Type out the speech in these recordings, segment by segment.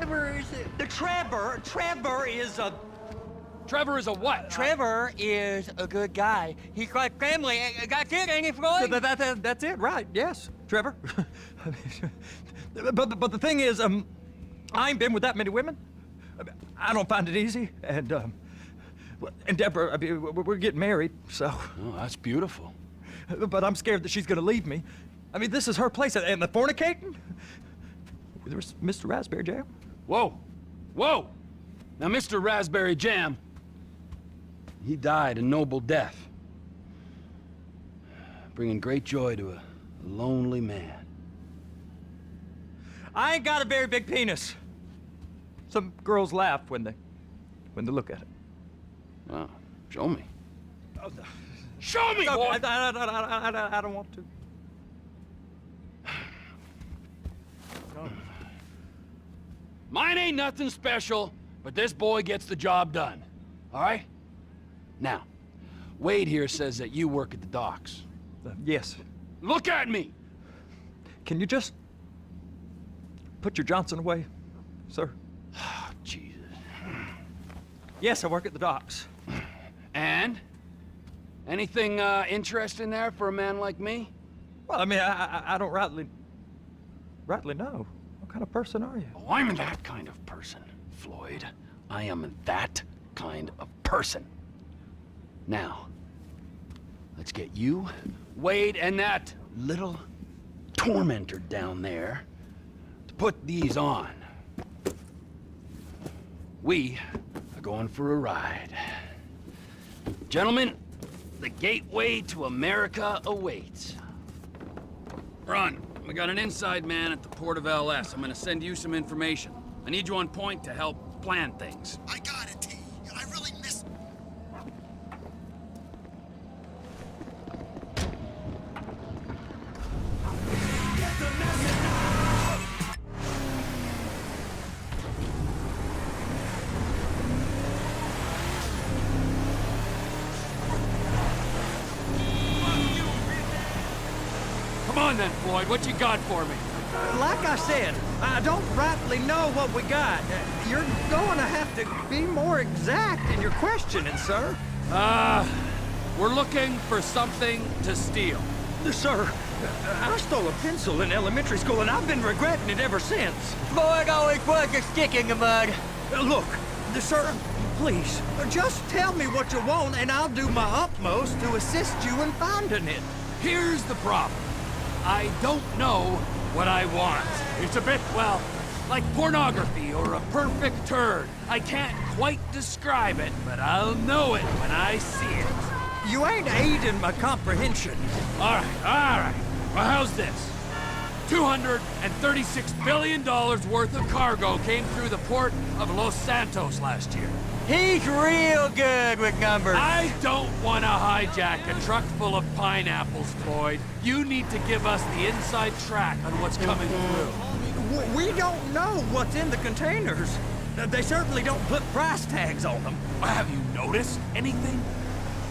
Trevor is Trevor is a... Trevor is a what? Trevor is a good guy. He's like family. That's it, ain't it, Floyd? That's it, right? Yes, Trevor. but the thing is, I ain't been with that many women. I don't find it easy, and Deborah, I mean, we're getting married, so. Oh, that's beautiful. But I'm scared that she's gonna leave me. I mean, this is her place, and the fornicating? There's Mr. Raspberry Jam. Whoa, whoa! Now, Mr. Raspberry Jam, he died a noble death, bringing great joy to a lonely man. I ain't got a very big penis. Some girls laugh when they look at it. Oh, show me. Oh, Show me, no, boy! I don't want to. Mine ain't nothing special, but this boy gets the job done. All right? Now, Wade here says that you work at the docks. Yes. Look at me! Can you just put your Johnson away, sir? Oh, Jesus. Yes, I work at the docks. And? Anything interesting there for a man like me? Well, I mean, I don't rightly know. What kind of person are you? Oh, I'm that kind of person, Floyd. I am that kind of person. Now, let's get you, Wade, and that little tormentor down there to put these on. We are going for a ride. Gentlemen, the gateway to America awaits. Run. We got an inside man at the port of LS. I'm gonna send you some information. I need you on point to help plan things. I got it, T. I really missed... Come on then, Floyd. What you got for me? Like I said, I don't rightly know what we got. You're going to have to be more exact in your questioning, sir. We're looking for something to steal. Sir, I stole a pencil in elementary school, and I've been regretting it ever since. Floyd always was a stick in the mud. Look, sir, please, just tell me what you want, and I'll do my utmost to assist you in finding it. Here's the problem. I don't know what I want. It's a bit, well, like pornography or a perfect turd. I can't quite describe it, but I'll know it when I see it. You ain't aiding my comprehension. All right. Well, how's this? $236 billion worth of cargo came through the port of Los Santos last year. He's real good with numbers. I don't want to hijack a truck full of pineapples, Floyd. You need to give us the inside track on what's coming through. We don't know what's in the containers. They certainly don't put price tags on them. Have you noticed anything?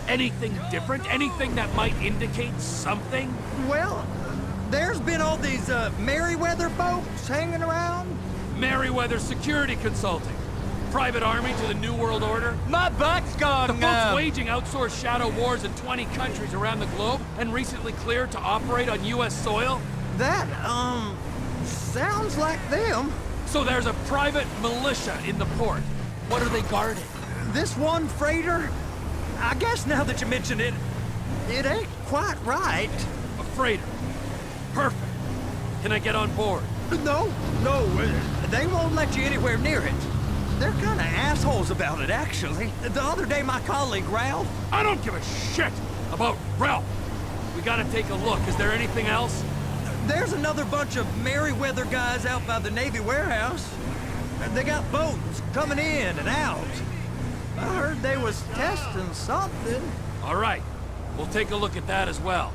Anything different? Anything that might indicate something? Well, there's been all these Merryweather boats hanging around. Merryweather Security Consulting. Private army to the New World Order. My butt's gone The folks waging outsourced shadow wars in 20 countries around the globe and recently cleared to operate on U.S. soil. That, sounds like them. So there's a private militia in the port. What are they guarding? This one freighter, I guess now that you mention it, it ain't quite right. A freighter. Perfect. Can I get on board? No, they won't let you anywhere near it. They're kind of assholes about it, actually. The other day, my colleague, Ralph... I don't give a shit about Ralph. We gotta take a look. Is there anything else? There's another bunch of Merryweather guys out by the Navy warehouse. They got boats coming in and out. I heard they was testing something. All right. We'll take a look at that as well.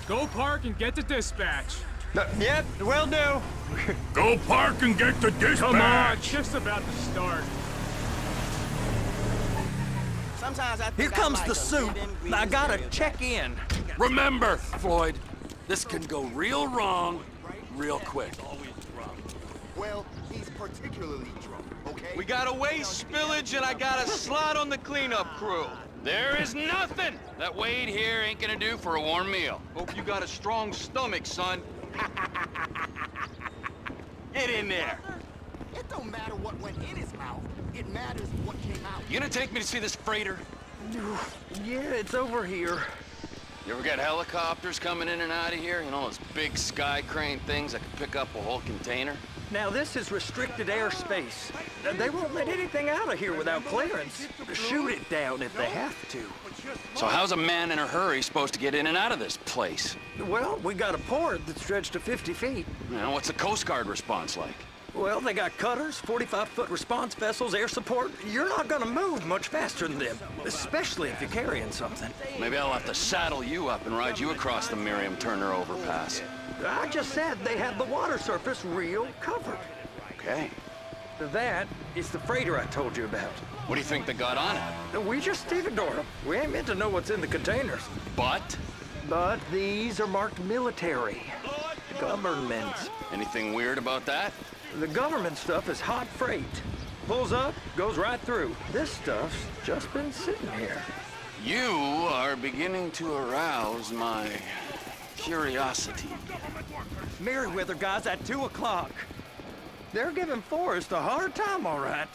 Go park and get to dispatch. Yep, will do. Go park and get the dispatch! Come on, just about to start. Sometimes I think Here I comes like the a suit. living, I breathing gotta stereotype. check in. Remember, Floyd, this can go real wrong real quick. Well, he's particularly drunk, okay? We got a waste spillage and I got a slot on the cleanup crew. There is nothing that Wade here ain't gonna do for a warm meal. Hope you got a strong stomach, son. Get in there. It don't matter what went in his mouth. It matters what came out. You gonna take me to see this freighter? Yeah, it's over here. You ever got helicopters coming in and out of here? You know, those big sky crane things that can pick up a whole container? Now, this is restricted airspace. They won't let anything out of here without clearance. Shoot it down if they have to. So how's a man in a hurry supposed to get in and out of this place? Well, we got a port that stretched to 50 feet. You know, what's the Coast Guard response like? Well, they got cutters, 45-foot response vessels, air support. You're not gonna move much faster than them, especially if you're carrying something. Maybe I'll have to saddle you up and ride you across the Miriam Turner overpass. I just said they had the water surface real covered. Okay. That is the freighter I told you about. What do you think they got on it? We just stevedore them. We ain't meant to know what's in the containers. But? But these are marked military. Government. Anything weird about that? The government stuff is hot freight. Pulls up, goes right through. This stuff's just been sitting here. You are beginning to arouse my curiosity. Merriweather guys at 2 o'clock. They're giving Forrest a hard time, all right.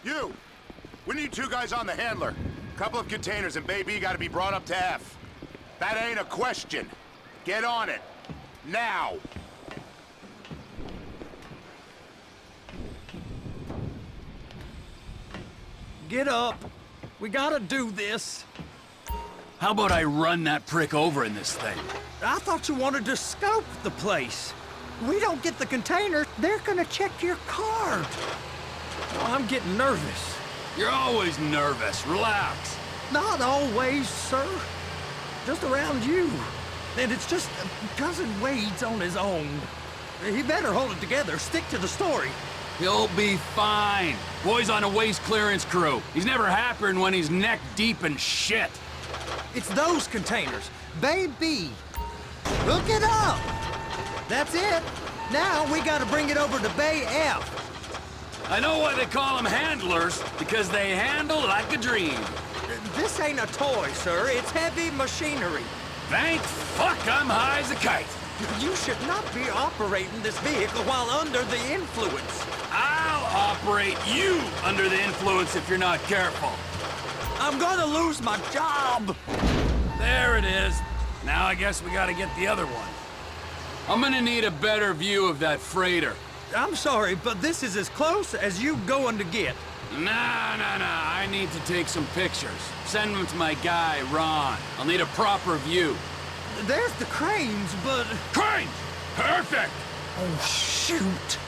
You! We need 2 guys on the handler. Couple of containers and Baby gotta be brought up to F. That ain't a question. Get on it. Now! Get up. We gotta do this. How about I run that prick over in this thing? I thought you wanted to scope the place. We don't get the container, they're gonna check your card. Oh, I'm getting nervous. You're always nervous. Relax. Not always, sir. Just around you. And it's just Cousin Wade's on his own. He better hold it together. Stick to the story. He'll be fine. Boy's on a waste clearance crew. He's never happier than when he's neck deep in shit. It's those containers. Bay B. Hook it up. That's it. Now we gotta bring it over to Bay F. I know why they call them handlers, because they handle like a dream. This ain't a toy, sir. It's heavy machinery. Thank fuck I'm high as a kite. You should not be operating this vehicle while under the influence. I'll operate you under the influence if you're not careful. I'm gonna lose my job. There it is. Now I guess we gotta get the other one. I'm gonna need a better view of that freighter. I'm sorry, but this is as close as you going to get. Nah. I need to take some pictures. Send them to my guy, Ron. I'll need a proper view. There's the cranes, but... Crane! Perfect! Oh, shoot.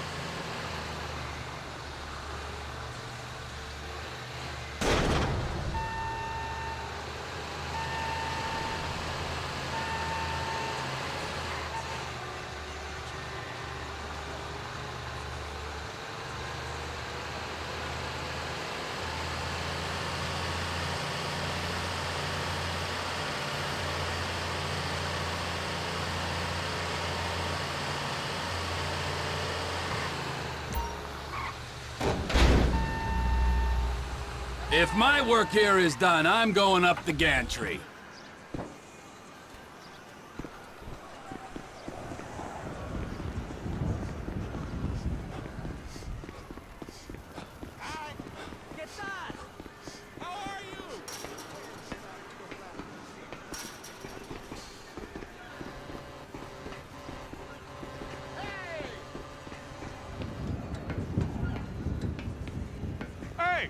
If my work here is done, I'm going up the gantry. Hey!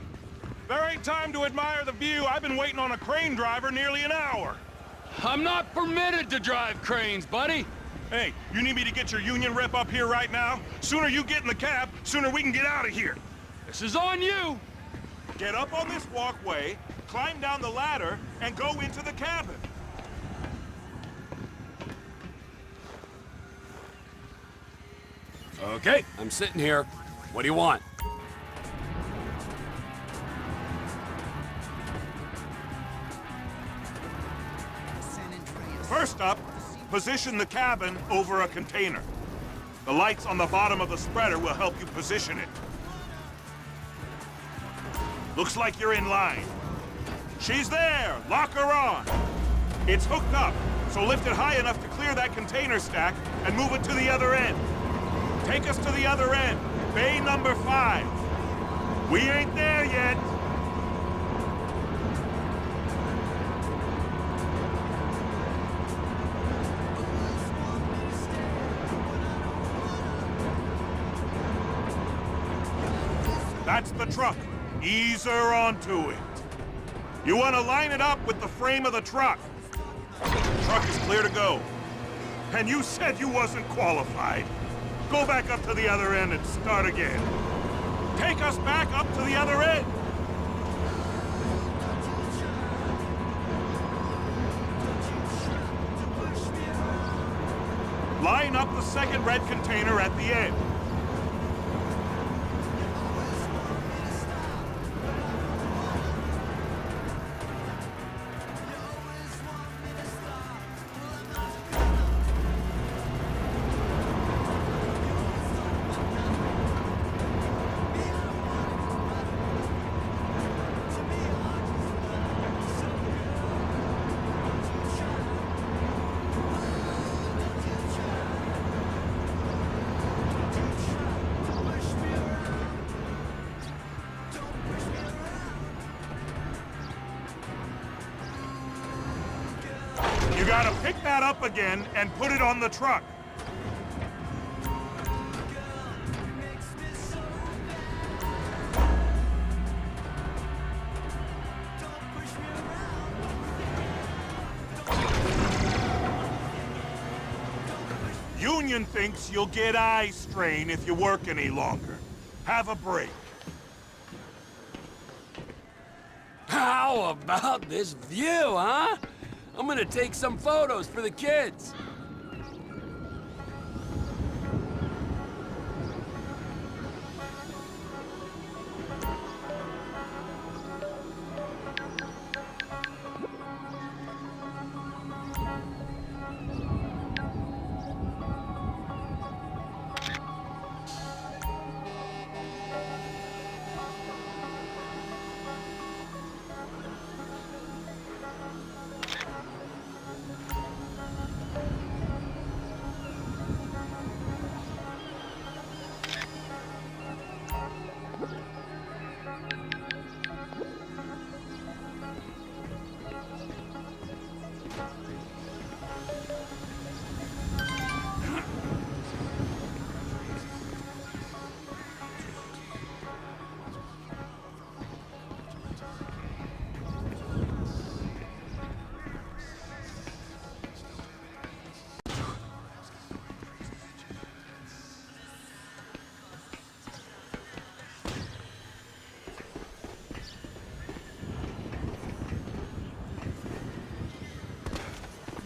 There ain't time to admire the view. I've been waiting on a crane driver nearly an hour. I'm not permitted to drive cranes, buddy. Hey, you need me to get your union rep up here right now? Sooner you get in the cab, sooner we can get out of here. This is on you. Get up on this walkway, climb down the ladder, and go into the cabin. Okay, I'm sitting here. What do you want? First up, position the cabin over a container. The lights on the bottom of the spreader will help you position it. Looks like you're in line. She's there! Lock her on! It's hooked up, so lift it high enough to clear that container stack and move it to the other end. Take us to the other end, bay number 5. We ain't there yet. That's the truck. Ease her onto it. You want to line it up with the frame of the truck. The truck is clear to go. And you said you wasn't qualified. Go back up to the other end and start again. Take us back up to the other end. Line up the second red container at the end. You gotta pick that up again and put it on the truck. Union thinks you'll get eye strain if you work any longer. Have a break. How about this view, huh? I'm gonna take some photos for the kids.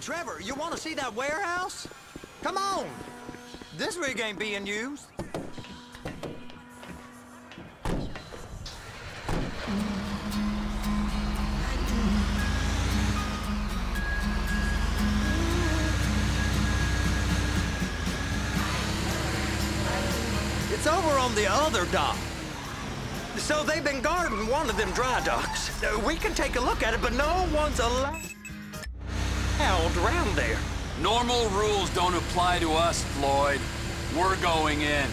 Trevor, you want to see that warehouse? Come on! This rig ain't being used. It's over on the other dock. So they've been guarding one of them dry docks. We can take a look at it, but no one's allowed around there. Normal rules don't apply to us, Floyd. We're going in.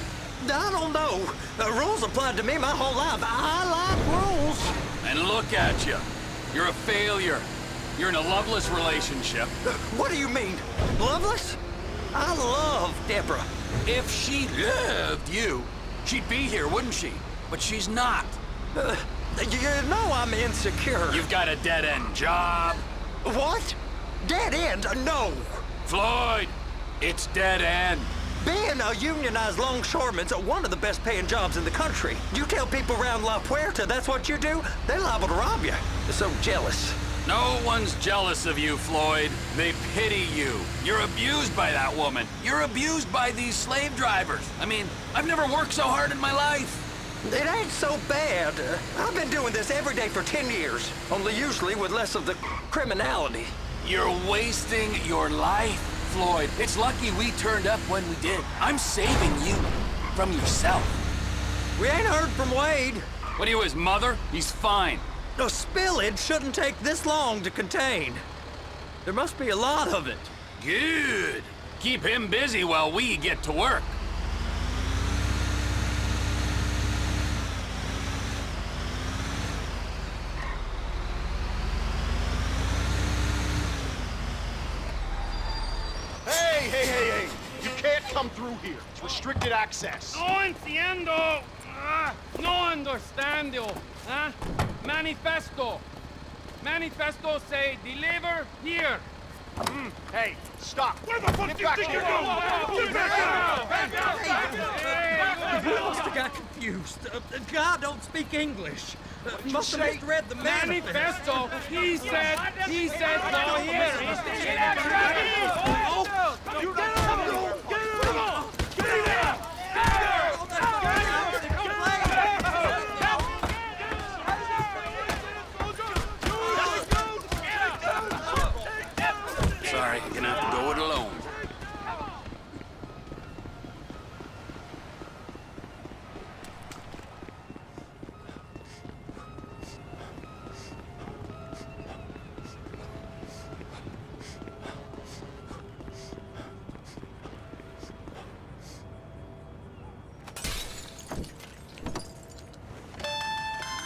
I don't know. The rules applied to me my whole life. I like rules. And look at you. You're a failure. You're in a loveless relationship. What do you mean? Loveless? I love Deborah. If she loved you, she'd be here, wouldn't she? But she's not. You know I'm insecure. You've got a dead-end job. What? Dead end? No. Floyd, it's dead end. Being a unionized longshoreman's one of the best paying jobs in the country. You tell people around La Puerta that's what you do, they're liable to rob you. They're so jealous. No one's jealous of you, Floyd. They pity you. You're abused by that woman. You're abused by these slave drivers. I mean, I've never worked so hard in my life. It ain't so bad. I've been doing this every day for 10 years, only usually with less of the criminality. You're wasting your life, Floyd. It's lucky we turned up when we did. I'm saving you from yourself. We ain't heard from Wade. What are you, his mother? He's fine. The spillage shouldn't take this long to contain. There must be a lot of it. Good. Keep him busy while we get to work. Hey! You can't come through here. It's restricted access. No entiendo. No understando. Manifesto. Manifesto say deliver here. Hey, stop. Where the fuck Get back here. He must have got confused. God don't speak English. Must have misread the manifesto. Manifesto. He said no here. Sorry, you're gonna have to go it alone.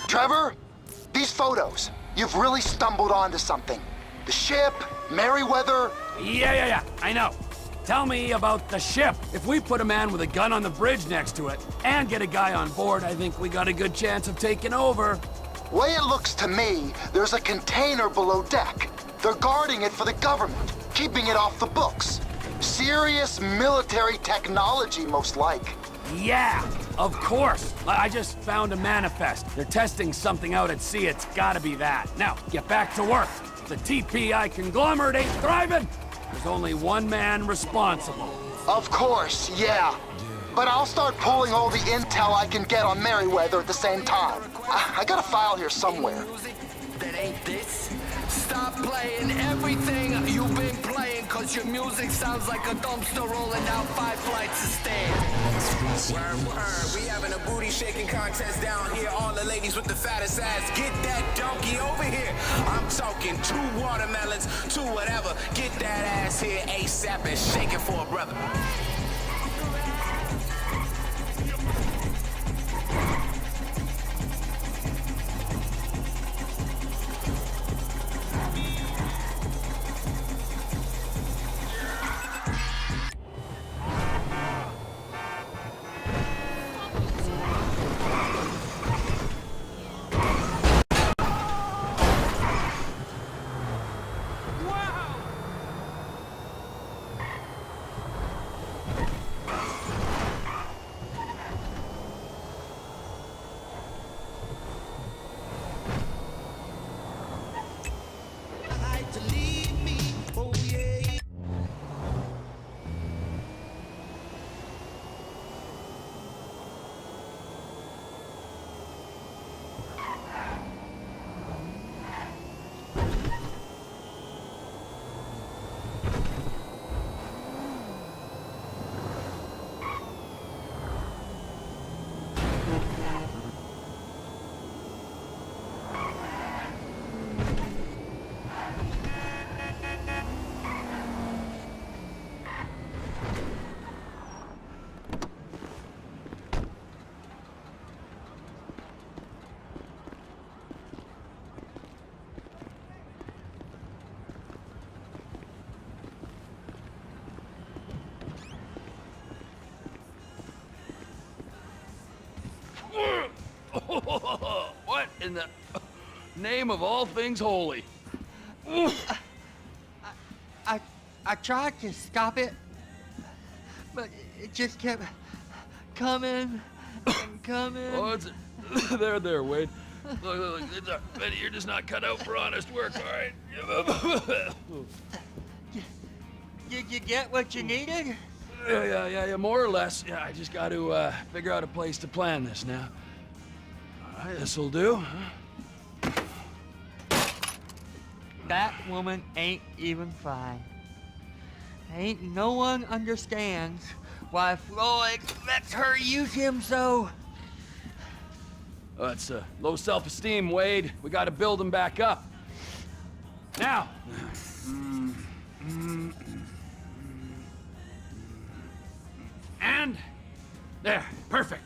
Trevor, these photos, you've really stumbled onto something. The ship, Merryweather. Yeah, I know. Tell me about the ship. If we put a man with a gun on the bridge next to it and get a guy on board, I think we got a good chance of taking over. Way it looks to me, there's a container below deck. They're guarding it for the government, keeping it off the books. Serious military technology, most like. Yeah, of course. I just found a manifest. They're testing something out at sea. It's gotta be that. Now, get back to work. The TPI conglomerate ain't thriving. There's only one man responsible. Of course, yeah. But I'll start pulling all the intel I can get on Merryweather at the same time. I got a file here somewhere. That ain't this. Stop playing everything you've been playing, cause your music sounds like a dumpster rolling down 5 flights of stairs. Word, we having a booty shaking contest down here. All the ladies with the fattest ass, get that donkey over here. I'm talking 2 watermelons, 2 whatever. Get that ass here ASAP and shake it for a brother. What in the name of all things holy? I tried to stop it, but it just kept coming and coming. Oh, it's there, Wade. Look, Betty, you're just not cut out for honest work, all right? Did you get what you needed? Yeah, more or less. Yeah, I just got to figure out a place to plan this now. All right, this'll do. Huh? that woman ain't even fine. Ain't no one understands why Floyd lets her use him so. That's low self-esteem, Wade. We gotta build him back up. Now. And there, perfect.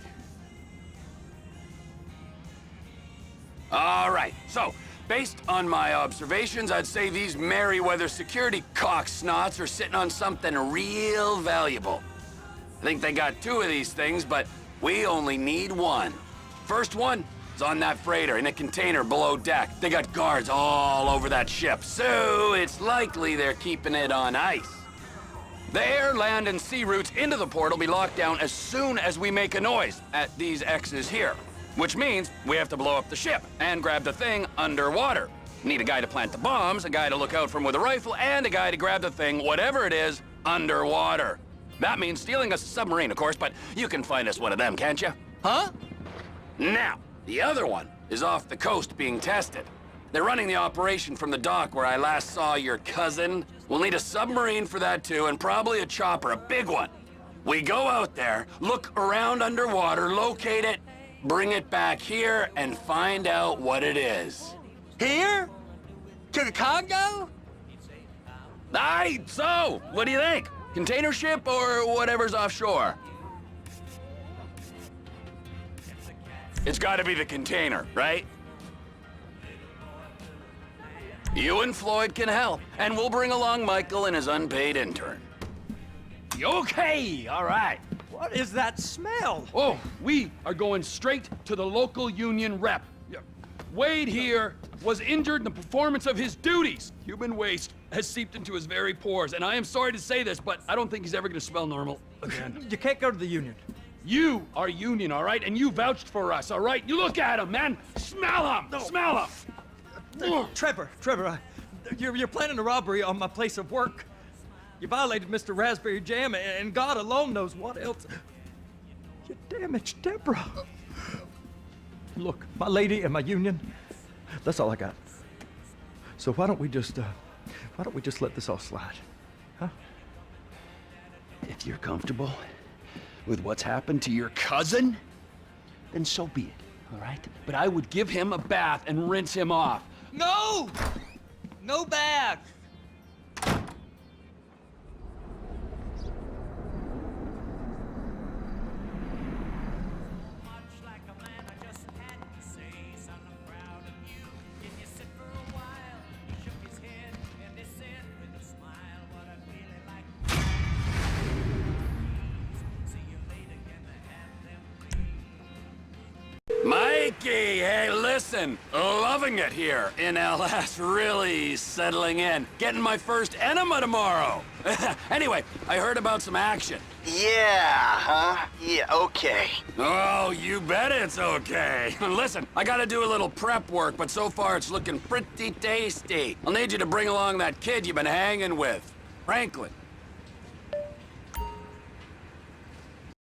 All right, so based on my observations, I'd say these Merryweather security cocksnots are sitting on something real valuable. I think they got 2 of these things, but we only need 1. First one is on that freighter in a container below deck. They got guards all over that ship, so it's likely they're keeping it on ice. The air, land, and sea routes into the port will be locked down as soon as we make a noise at these X's here. Which means we have to blow up the ship and grab the thing underwater. Need a guy to plant the bombs, a guy to look out for him with a rifle, and a guy to grab the thing, whatever it is, underwater. That means stealing us a submarine, of course, but you can find us one of them, can't you? Huh? Now, the other one is off the coast being tested. They're running the operation from the dock where I last saw your cousin. We'll need a submarine for that too, and probably a chopper, a big one. We go out there, look around underwater, locate it, bring it back here, and find out what it is. Here? To the Congo? Aye, so, what do you think? Container ship or whatever's offshore? It's gotta be the container, right? You and Floyd can help, and we'll bring along Michael and his unpaid intern. Okay, all right. What is that smell? Oh, we are going straight to the local union rep. Wade here was injured in the performance of his duties. Human waste has seeped into his very pores, and I am sorry to say this, but I don't think he's ever gonna smell normal again. You can't go to the union. You are union, all right? And you vouched for us, all right? You look at him, man. Smell him. No. Smell him. Trevor, you're planning a robbery on my place of work. You violated Mr. Raspberry Jam, and God alone knows what else. You damaged Deborah. Look, my lady and my union, that's all I got. So why don't we just let this all slide, huh? If you're comfortable with what's happened to your cousin, then so be it, all right? But I would give him a bath and rinse him off. No! No bath! Mikey, hey, listen. Loving it here in LS, really settling in. Getting my first enema tomorrow. Anyway, I heard about some action. Yeah, huh? Yeah, okay. Oh, you bet it's okay. Listen, I gotta do a little prep work, but so far it's looking pretty tasty. I'll need you to bring along that kid you've been hanging with. Franklin.